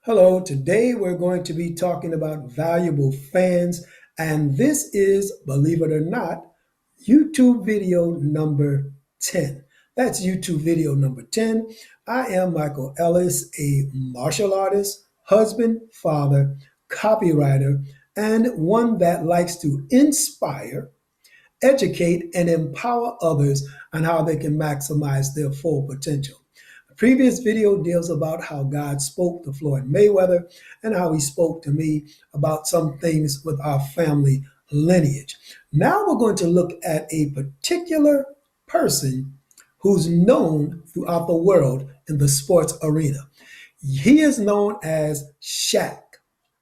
Hello, today we're going to be talking about valuable fans, and this is, believe it or not, YouTube video number 10. That's YouTube video number 10. I am Michael Ellis, a martial artist, husband, father, copywriter, and one that likes to inspire, educate, and empower others on how they can maximize their full potential. The previous video deals about how God spoke to Floyd Mayweather and how he spoke to me about some things with our family lineage. Now we're going to look at a particular person who's known throughout the world in the sports arena. He is known as Shaq,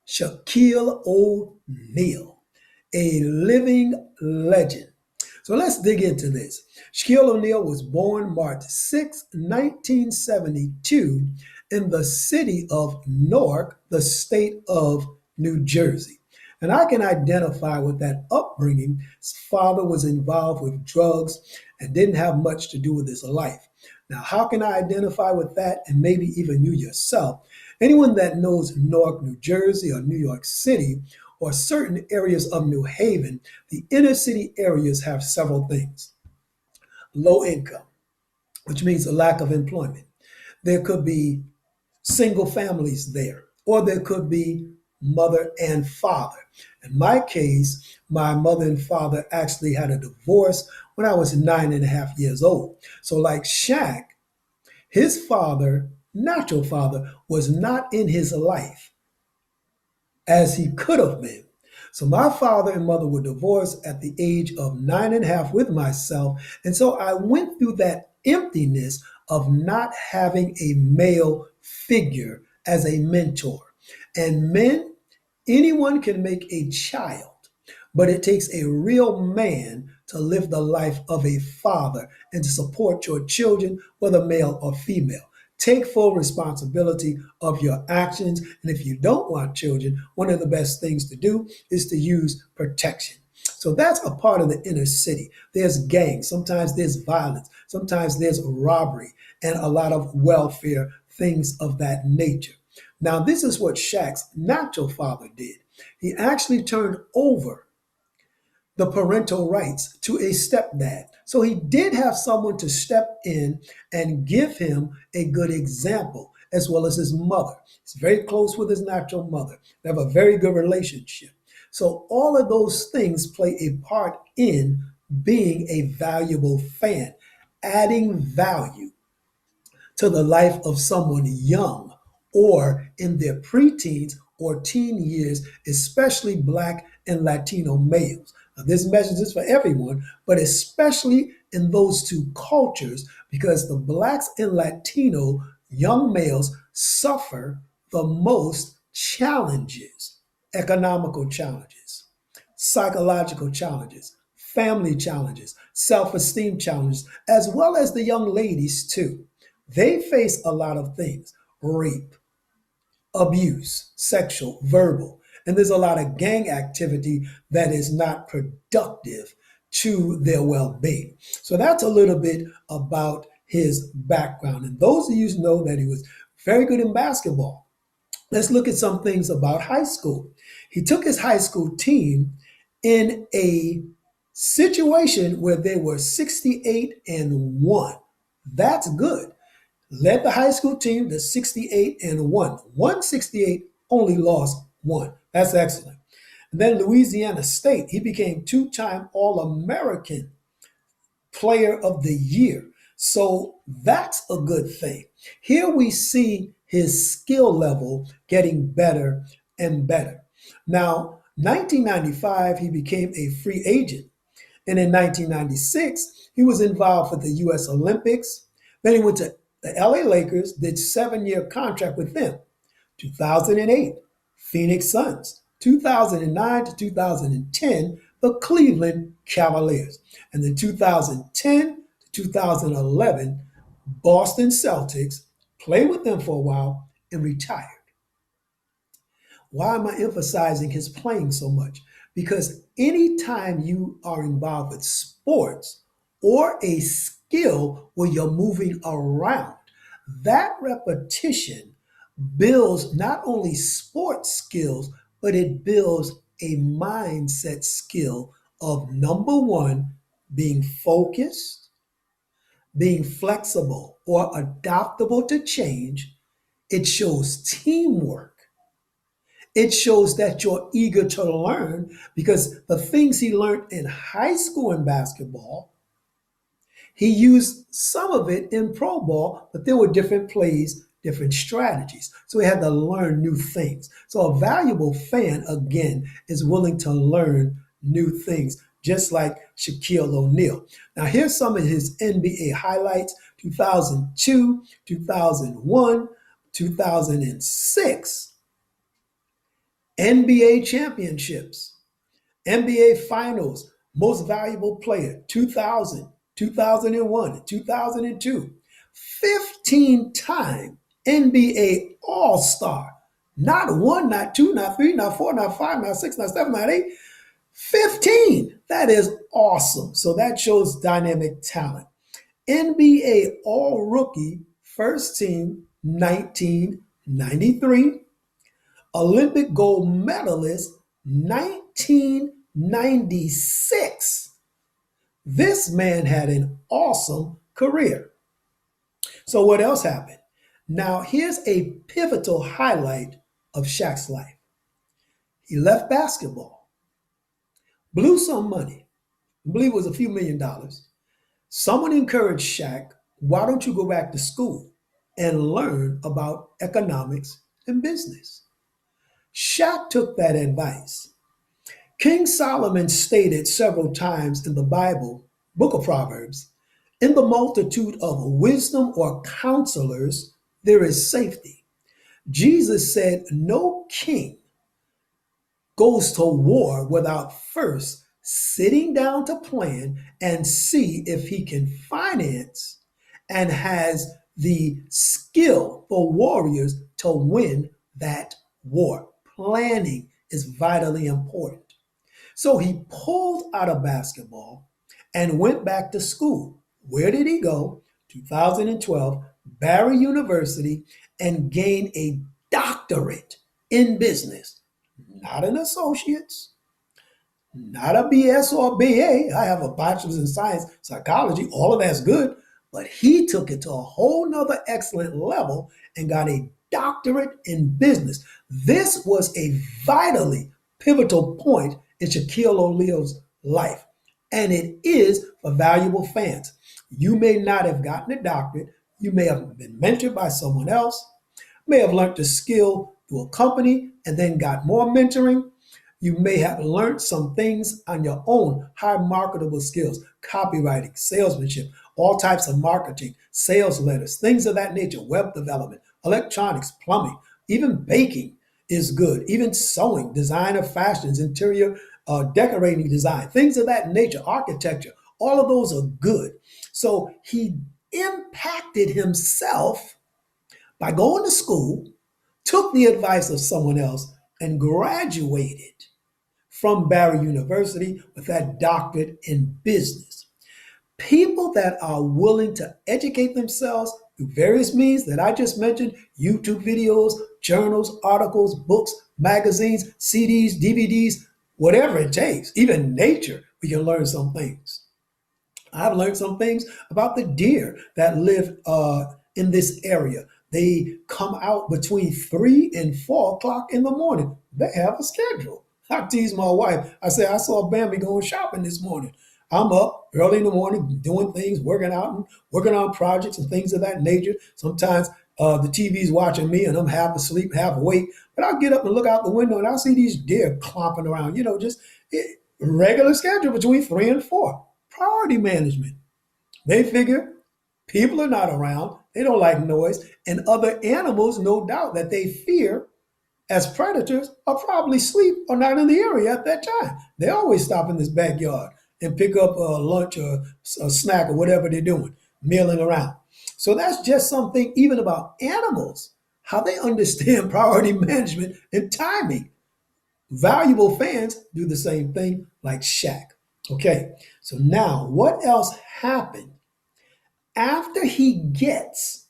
Shaquille O'Neal, a living legend. So let's dig into this. Shaquille O'Neal was born March 6, 1972, in the city of Newark, the state of New Jersey. And I can identify with that upbringing. His father was involved with drugs and didn't have much to do with his life. Now, how can I identify with that and maybe even you yourself? Anyone that knows Newark, New Jersey, or New York City, or certain areas of New Haven, the inner city areas have several things. Low income, which means a lack of employment. There could be single families there, or there could be mother and father. In my case, my mother and father actually had a divorce when I was 9.5 years old. So, like Shaq, his father, natural father, was not in his life as he could have been. So my father and mother were divorced at the age of 9.5 with myself. And so I went through that emptiness of not having a male figure as a mentor. And men, anyone can make a child, but it takes a real man to live the life of a father and to support your children, whether male or female. Take full responsibility of your actions. And if you don't want children, one of the best things to do is to use protection. So that's a part of the inner city. There's gangs, sometimes there's violence, sometimes there's robbery, and a lot of welfare, things of that nature. Now, this is what Shaq's natural father did. He actually turned over the parental rights to a stepdad. So he did have someone to step in and give him a good example, as well as his mother. He's very close with his natural mother. They have a very good relationship. So all of those things play a part in being a valuable fan, adding value to the life of someone young or in their preteens or teen years, especially Black and Latino males. Now, this message is for everyone, but especially in those two cultures, because the Blacks and Latino young males suffer the most challenges, economical challenges, psychological challenges, family challenges, self esteem challenges, as well as the young ladies, too. They face a lot of things: rape, abuse, sexual, verbal. And there's a lot of gang activity that is not productive to their well being. So that's a little bit about his background. And those of you who know that he was very good in basketball. Let's look at some things about high school. He took his high school team in a situation where they were 68-1. That's good. Led the high school team to 68-1. 168, only lost one. That's excellent. And then Louisiana State, he became two-time All-American Player of the Year. So that's a good thing. Here we see his skill level getting better and better. Now, 1995, he became a free agent. And in 1996, he was involved with the U.S. Olympics. Then he went to the LA Lakers, did 7-year contract with them. 2008, Phoenix Suns. 2009 to 2010, the Cleveland Cavaliers. And then 2010 to 2011, Boston Celtics, played with them for a while and retired. Why am I emphasizing his playing so much? Because anytime you are involved with sports or a skill where you're moving around, that repetition builds not only sports skills, but it builds a mindset skill of number one, being focused, being flexible or adaptable to change. It shows teamwork. It shows that you're eager to learn because the things he learned in high school in basketball, he used some of it in pro ball, but there were different plays, different strategies. So he had to learn new things. So a valuable fan, again, is willing to learn new things, just like Shaquille O'Neal. Now, here's some of his NBA highlights: 2002, 2001, 2006, NBA championships. NBA Finals, Most Valuable Player, 2000, 2001, 2002. 15-time NBA All-Star. Not one, not two, not three, not four, not five, not six, not seven, not eight. 15. That is awesome. So that shows dynamic talent. NBA All-Rookie, first team, 1993. Olympic gold medalist, 1996. This man had an awesome career. So, what else happened? Now, here's a pivotal highlight of Shaq's life. He left basketball, blew some money, I believe it was a few $1,000,000. Someone encouraged Shaq, why don't you go back to school and learn about economics and business? Shaq took that advice. King Solomon stated several times in the Bible, book of Proverbs, in the multitude of wisdom or counselors, there is safety. Jesus said, no king goes to war without first sitting down to plan and see if he can finance and has the skill for warriors to win that war. Planning is vitally important. So he pulled out of basketball and went back to school. Where did he go? 2012, Barry University, and gained a doctorate in business, not an associate's, not a BS or a BA. I have a bachelor's in science, psychology, all of that's good. But he took it to a whole nother excellent level and got a doctorate in business. This was a vitally pivotal point in Shaquille O'Neal's life. And it is for valuable fans. You may not have gotten a doctorate. You may have been mentored by someone else, may have learned a skill through a company and then got more mentoring. You may have learned some things on your own, high marketable skills, copywriting, salesmanship, all types of marketing, sales letters, things of that nature, web development, electronics, plumbing, even baking is good, even sewing, design of fashions, interior decorating design, things of that nature, architecture, all of those are good. So he impacted himself by going to school, took the advice of someone else, and graduated from Barry University with that doctorate in business. People that are willing to educate themselves through various means that I just mentioned: YouTube videos, journals, articles, books, magazines, CDs, DVDs, whatever it takes, even nature, we can learn some things. I've learned some things about the deer that live in this area. They come out between 3 and 4 o'clock in the morning. They have a schedule. I tease my wife. I say, I saw Bambi going shopping this morning. I'm up early in the morning doing things, working out and working on projects and things of that nature. Sometimes the TV's watching me and I'm half asleep, half awake. But I'll get up and look out the window and I'll see these deer clomping around, just regular schedule between 3 and 4. Priority management. They figure people are not around, they don't like noise, and other animals, no doubt, that they fear as predators are probably asleep or not in the area at that time. They always stop in this backyard and pick up a lunch or a snack or whatever they're doing, milling around. So that's just something even about animals, how they understand priority management and timing. Valuable fans do the same thing like Shaq. Okay, so now what else happened after he gets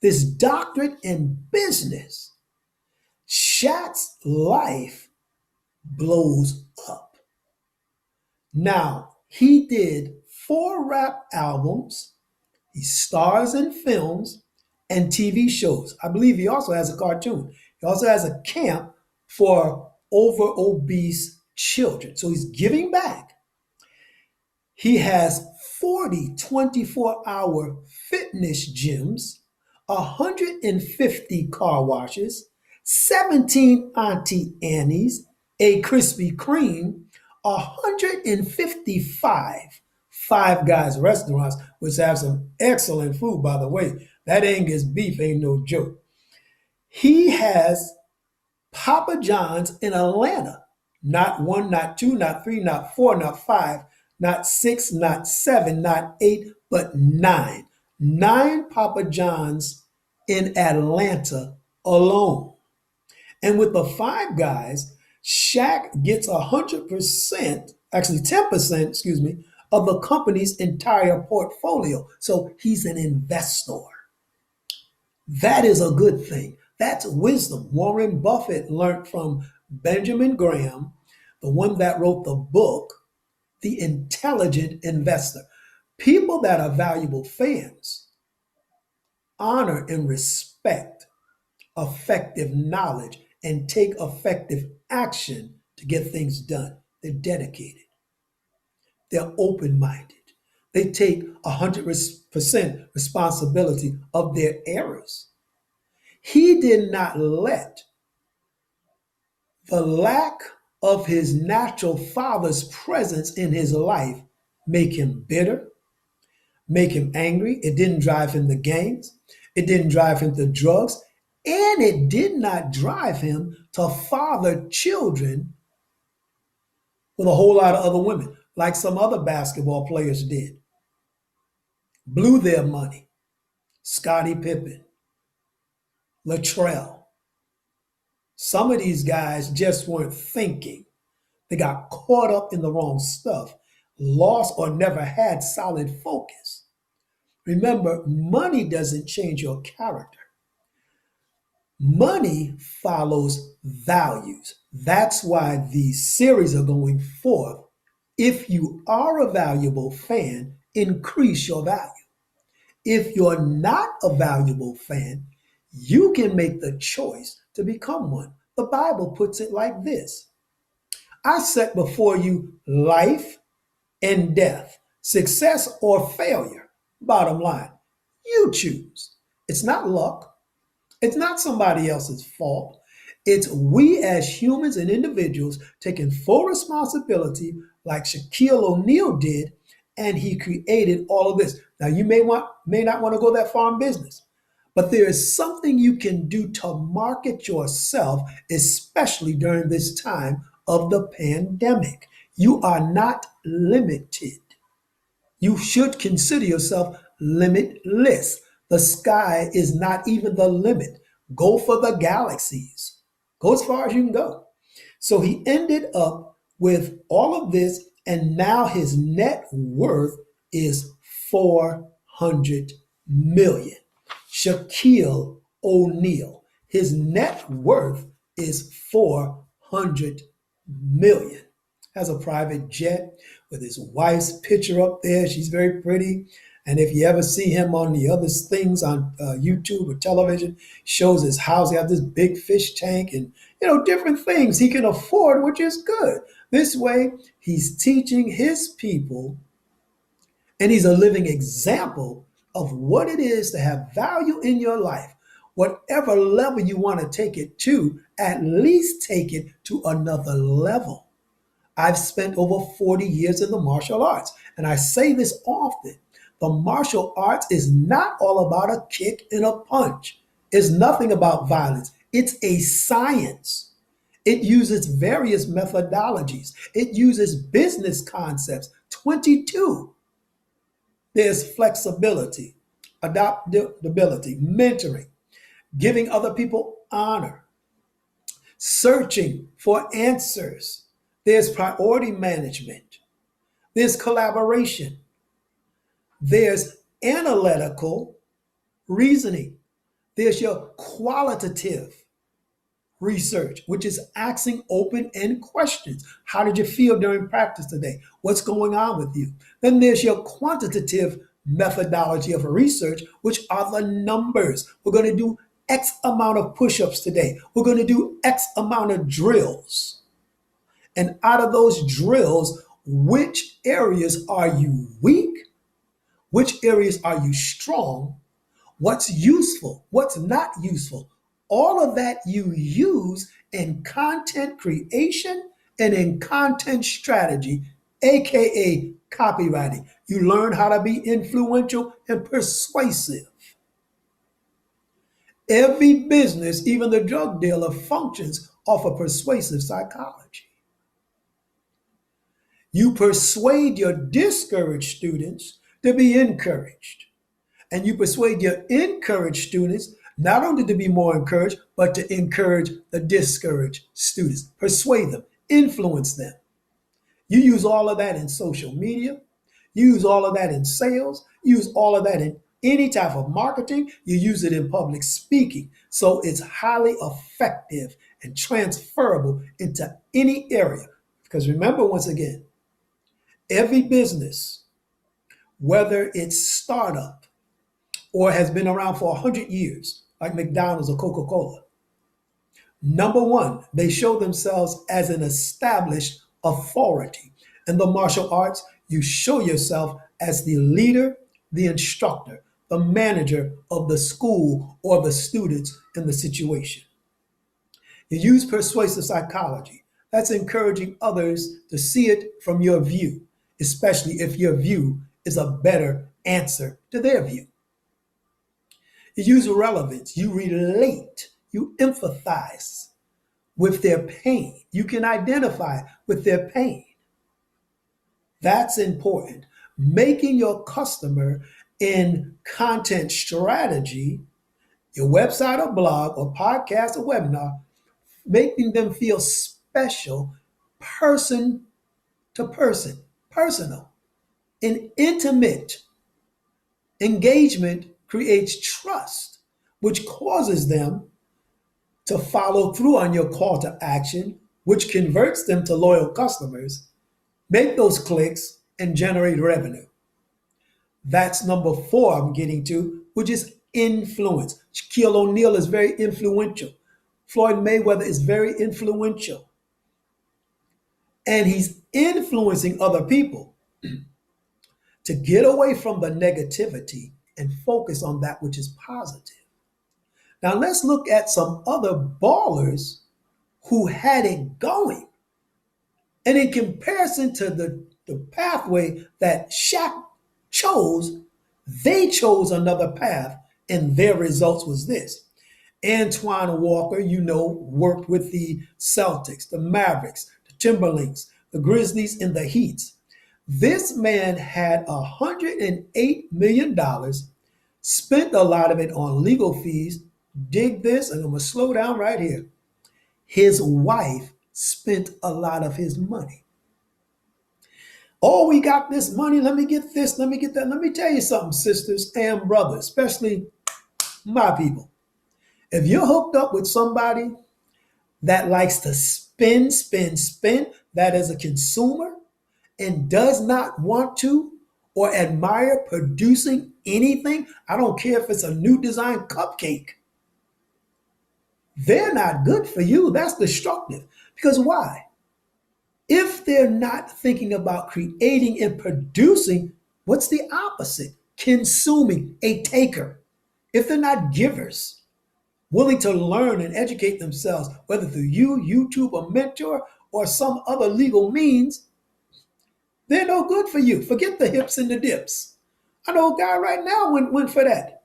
this doctorate in business, Shaq's life blows up. Now, he did 4 rap albums, he stars in films and TV shows. I believe he also has a cartoon. He also has a camp for over obese children. So he's giving back. He has 40 24-hour fitness gyms, 150 car washes, 17 Auntie Annie's, a Krispy Kreme, 155 Five Guys restaurants, which have some excellent food, by the way. That Angus beef ain't no joke. He has Papa John's in Atlanta. Not one, not two, not three, not four, not five, not six, not seven, not eight, but nine. Nine Papa John's in Atlanta alone. And with the Five Guys, Shaq gets 100%, actually 10%, excuse me, of the company's entire portfolio. So he's an investor. That is a good thing. That's wisdom. Warren Buffett learned from Benjamin Graham, the one that wrote the book, The Intelligent Investor. People that are valuable fans honor and respect effective knowledge and take effective action to get things done. They're dedicated, they're open minded, they take 100% responsibility of their errors. He did not let the lack of his natural father's presence in his life make him bitter, make him angry. It didn't drive him to gangs. It didn't drive him to drugs. And it did not drive him to father children with a whole lot of other women, like some other basketball players did. Blew their money. Scottie Pippen, Latrell. Some of these guys just weren't thinking. They got caught up in the wrong stuff, lost or never had solid focus. Remember, money doesn't change your character. Money follows values. That's why these series are going forth. If you are a valuable fan, increase your value. If you're not a valuable fan, you can make the choice to become one. The Bible puts it like this: I set before you life and death, success or failure. Bottom line, you choose. It's not luck. It's not somebody else's fault. It's we as humans and individuals taking full responsibility, like Shaquille O'Neal did, and he created all of this. Now you may not want to go that far in business, but there is something you can do to market yourself, especially during this time of the pandemic. You are not limited. You should consider yourself limitless. The sky is not even the limit. Go for the galaxies. Go as far as you can go. So he ended up with all of this, and now his net worth is 400 million. Shaquille O'Neal, his net worth is 400 million. Has a private jet with his wife's picture up there. She's very pretty. And if you ever see him on the other things on YouTube or television, shows his house. He has this big fish tank and different things he can afford, which is good. This way, he's teaching his people, and he's a living example of what it is to have value in your life. Whatever level you want to take it to, at least take it to another level. I've spent over 40 years in the martial arts, and I say this often. The martial arts is not all about a kick and a punch. It's nothing about violence. It's a science. It uses various methodologies. It uses business concepts, 22. There's flexibility, adaptability, mentoring, giving other people honor, searching for answers. There's priority management. There's collaboration. There's analytical reasoning. There's your qualitative research, which is asking open-end questions. How did you feel during practice today? What's going on with you? Then there's your quantitative methodology of research, which are the numbers. We're going to do X amount of push-ups today. We're going to do X amount of drills. And out of those drills, which areas are you weak? Which areas are you strong? What's useful? What's not useful? All of that you use in content creation and in content strategy, aka copywriting. You learn how to be influential and persuasive. Every business, even the drug dealer, functions off of persuasive psychology. You persuade your discouraged students to be encouraged. And you persuade your encouraged students not only to be more encouraged, but to encourage the discouraged students. Persuade them, influence them. You use all of that in social media. You use all of that in sales. You use all of that in any type of marketing. You use it in public speaking. So it's highly effective and transferable into any area. Because remember, once again, every business, whether it's startup or has been around for 100 years, like McDonald's or Coca-Cola, number one, they show themselves as an established authority. In the martial arts, you show yourself as the leader, the instructor, the manager of the school or the students in the situation. You use persuasive psychology. That's encouraging others to see it from your view, especially if your view is a better answer to their view. You use relevance. You relate. You empathize with their pain. You can identify with their pain. That's important. Making your customer in content strategy, your website or blog or podcast or webinar, making them feel special, person to person, personal, and intimate. Engagement creates trust, which causes them to follow through on your call to action, which converts them to loyal customers, make those clicks, and generate revenue. That's number four I'm getting to, which is influence. Shaquille O'Neal is very influential. Floyd Mayweather is very influential. And he's influencing other people to get away from the negativity and focus on that which is positive. Now let's look at some other ballers who had it going. And in comparison to the pathway that Shaq chose, they chose another path, and their results was this. Antoine Walker, worked with the Celtics, the Mavericks, the Timberlakes, the Grizzlies, and the Heats. This man had $108 million, spent a lot of it on legal fees. Dig this, and I'm going to slow down right here. His wife spent a lot of his money. Oh, we got this money. Let me get this. Let me get that. Let me tell you something, sisters and brothers, especially my people. If you're hooked up with somebody that likes to spend, that is a consumer and does not want to or admire producing anything, I don't care if it's a new design cupcake, they're not good for you. That's destructive. Because why? If they're not thinking about creating and producing, what's the opposite? Consuming, a taker. If they're not givers, willing to learn and educate themselves, whether through YouTube, a mentor, or some other legal means, they're no good for you. Forget the hips and the dips. I know a guy right now went for that.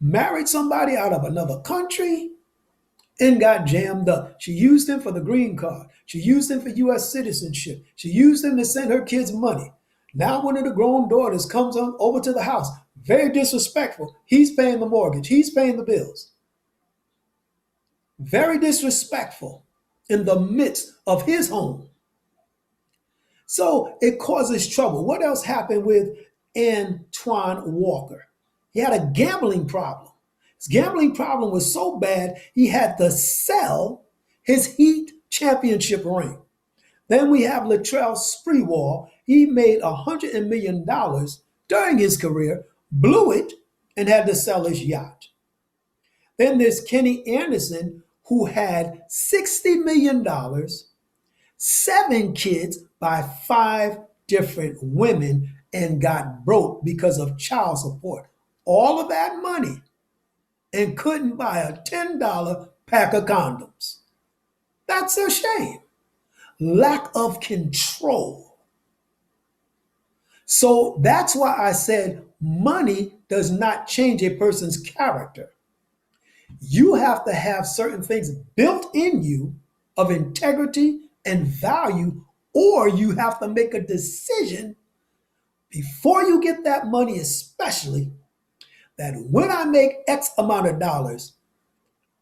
Married somebody out of another country and got jammed up. She used him for the green card. She used him for U.S. citizenship. She used him to send her kids money. Now one of the grown daughters comes on over to the house. Very disrespectful. He's paying the mortgage. He's paying the bills. Very disrespectful in the midst of his home. So it causes trouble. What else happened with Antoine Walker? He had a gambling problem. His gambling problem was so bad he had to sell his Heat championship ring. Then we have Latrell Sprewell. He made $100 million during his career, blew it, and had to sell his yacht. Then there's Kenny Anderson, who had $60 million, 7 kids by 5 different women, and got broke because of child support. All of that money and couldn't buy a $10 pack of condoms. That's a shame. Lack of control. So that's why I said money does not change a person's character. You have to have certain things built in you of integrity and value, or you have to make a decision before you get that money, especially that when I make X amount of dollars,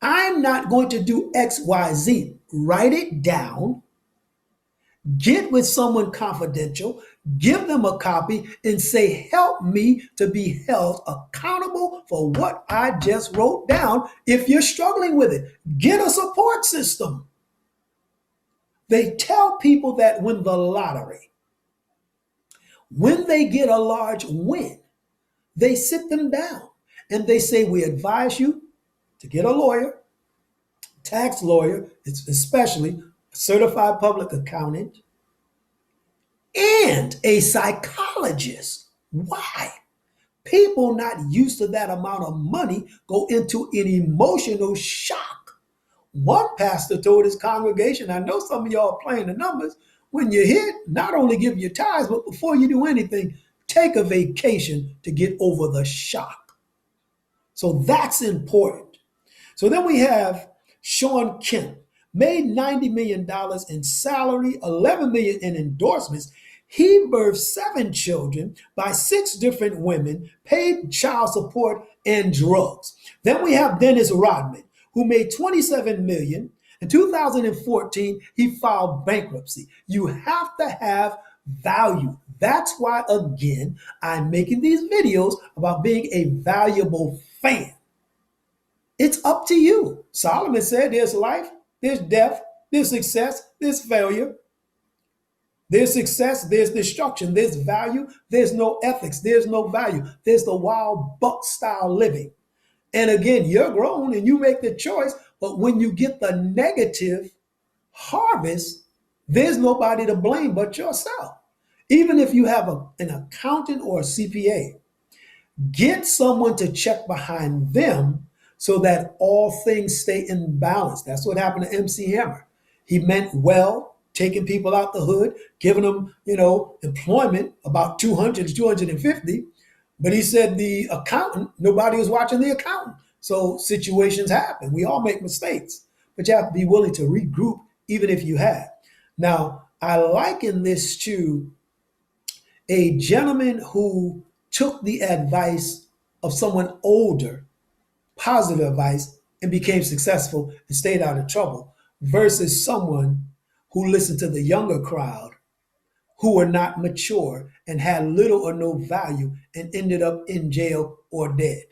I'm not going to do X, Y, Z. Write it down, get with someone confidential, give them a copy, and say, help me to be held accountable for what I just wrote down. If you're struggling with it, get a support system. They tell people that win the lottery, when they get a large win, they sit them down and they say, we advise you to get a lawyer, tax lawyer, especially a certified public accountant, and a psychologist. Why? People not used to that amount of money go into an emotional shock. One pastor told his congregation, I know some of y'all are playing the numbers, when you hit, not only give your tithes, but before you do anything, take a vacation to get over the shock. So that's important. So then we have Sean Kemp, made $90 million in salary, $11 million in endorsements. He birthed 7 children by 6 different women, paid child support and drugs. Then we have Dennis Rodman, who made $27 million. In 2014, he filed bankruptcy. You have to have value. That's why, again, I'm making these videos about being a valuable fan. It's up to you. Solomon said there's life, there's death, there's success, there's failure. There's success, there's destruction, there's value, there's no ethics, there's no value. There's the wild buck style living. And again, you're grown and you make the choice, but when you get the negative harvest, there's nobody to blame but yourself. Even if you have an accountant or a CPA, get someone to check behind them so that all things stay in balance. That's what happened to MC Hammer. He meant well, taking people out the hood, giving them, employment, about 200 to 250. But he said the accountant, nobody was watching the accountant. So situations happen. We all make mistakes, but you have to be willing to regroup, even if you have. Now, I liken this to a gentleman who took the advice of someone older, positive advice, and became successful and stayed out of trouble, versus someone who listened to the younger crowd who were not mature and had little or no value and ended up in jail or dead.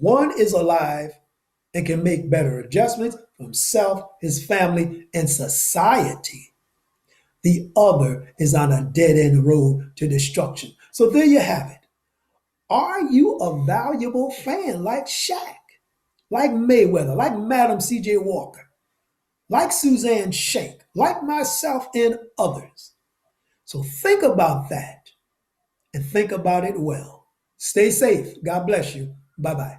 One is alive and can make better adjustments for himself, his family, and society. The other is on a dead-end road to destruction. So there you have it. Are you a valuable fan like Shaq, like Mayweather, like Madam C.J. Walker, like Suzanne Shank, like myself and others? So think about that and think about it well. Stay safe. God bless you. Bye-bye.